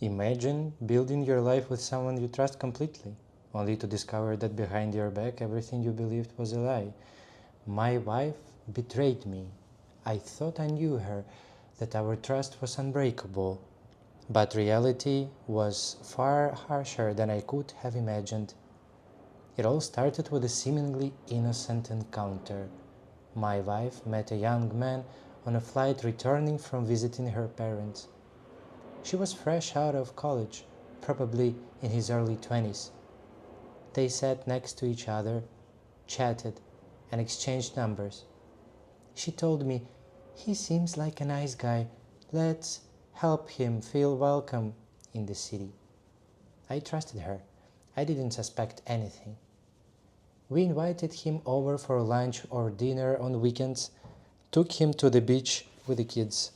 Imagine building your life with someone you trust completely, only to discover that behind your back everything you believed was a lie. My wife betrayed me. I thought I knew her, that our trust was unbreakable. But reality was far harsher than I could have imagined. It all started with a seemingly innocent encounter. My wife met a young man on a flight returning from visiting her parents. She was fresh out of college, probably in his early 20s. They sat next to each other, chatted, and exchanged numbers. She told me, "He seems like a nice guy. Let's help him feel welcome in the city." I trusted her. I didn't suspect anything. We invited him over for lunch or dinner on weekends, took him to the beach with the kids.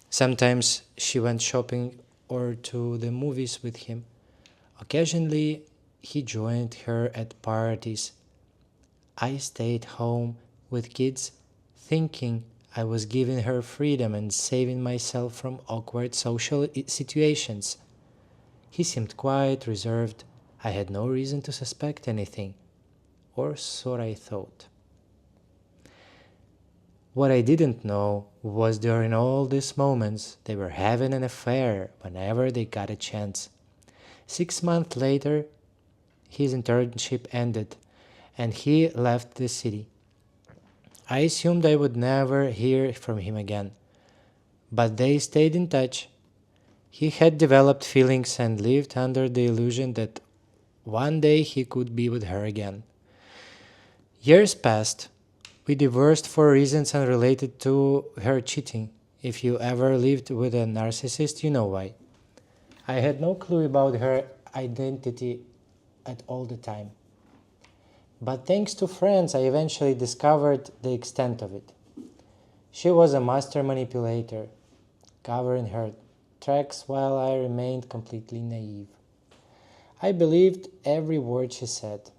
Sometimes she went shopping or to the movies with him. Occasionally, he joined her at parties. I stayed home with kids, thinking I was giving her freedom and saving myself from awkward social situations. He seemed quiet, reserved. I had no reason to suspect anything, or so I thought. What I didn't know was during all these moments, they were having an affair whenever they got a chance. 6 months later, his internship ended, and he left the city. I assumed I would never hear from him again, but they stayed in touch. He had developed feelings and lived under the illusion that one day he could be with her again. Years passed. We divorced for reasons unrelated to her cheating. If you ever lived with a narcissist, you know why. I had no clue about her identity at all the time. But thanks to friends, I eventually discovered the extent of it. She was a master manipulator, covering her tracks while I remained completely naive. I believed every word she said.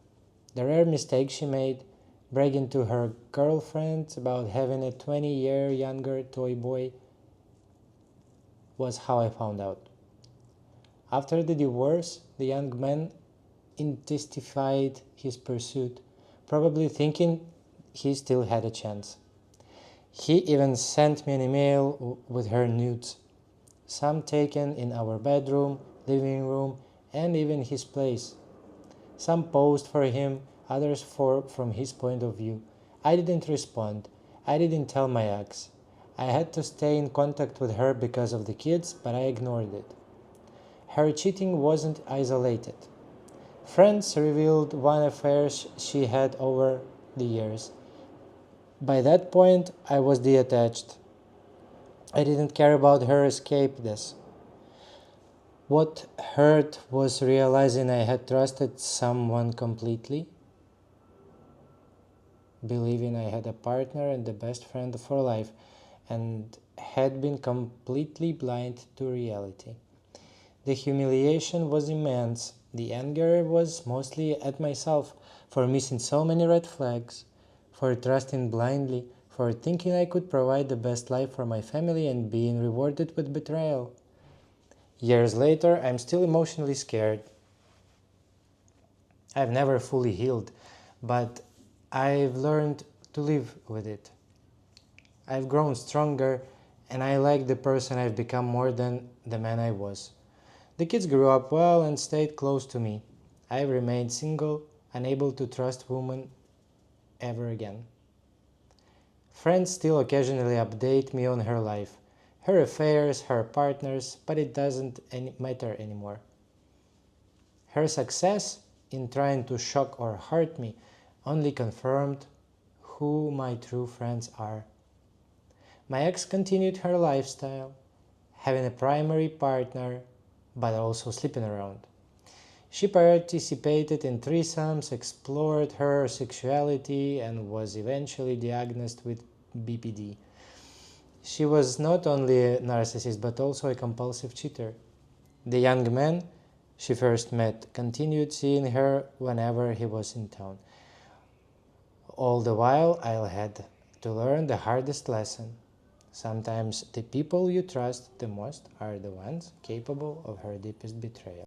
The rare mistakes she made, bragging to her girlfriends about having a 20-year younger toy boy, was how I found out. After the divorce, the young man intensified his pursuit, probably thinking he still had a chance. He even sent me an email with her nudes, some taken in our bedroom, living room, and even his place. Some posed for him, others from his point of view. I didn't respond. I didn't tell my ex. I had to stay in contact with her because of the kids, but I ignored it. Her cheating wasn't isolated. Friends revealed one affair she had over the years. By that point, I was detached. I didn't care about her escapeness. What hurt was realizing I had trusted someone completely, believing I had a partner and the best friend for life, and had been completely blind to reality. The humiliation was immense. The anger was mostly at myself for missing so many red flags, for trusting blindly, for thinking I could provide the best life for my family and being rewarded with betrayal. Years later, I'm still emotionally scared. I've never fully healed, but I've learned to live with it. I've grown stronger, and I like the person I've become more than the man I was. The kids grew up well and stayed close to me. I've remained single, unable to trust women ever again. Friends still occasionally update me on her life, her affairs, her partners, but it doesn't matter anymore. Her success in trying to shock or hurt me only confirmed who my true friends are. My ex continued her lifestyle, having a primary partner, but also sleeping around. She participated in threesomes, explored her sexuality, and was eventually diagnosed with BPD. She was not only a narcissist but also a compulsive cheater. The young man she first met continued seeing her whenever he was in town. All the while, I had to learn the hardest lesson. Sometimes the people you trust the most are the ones capable of her deepest betrayal.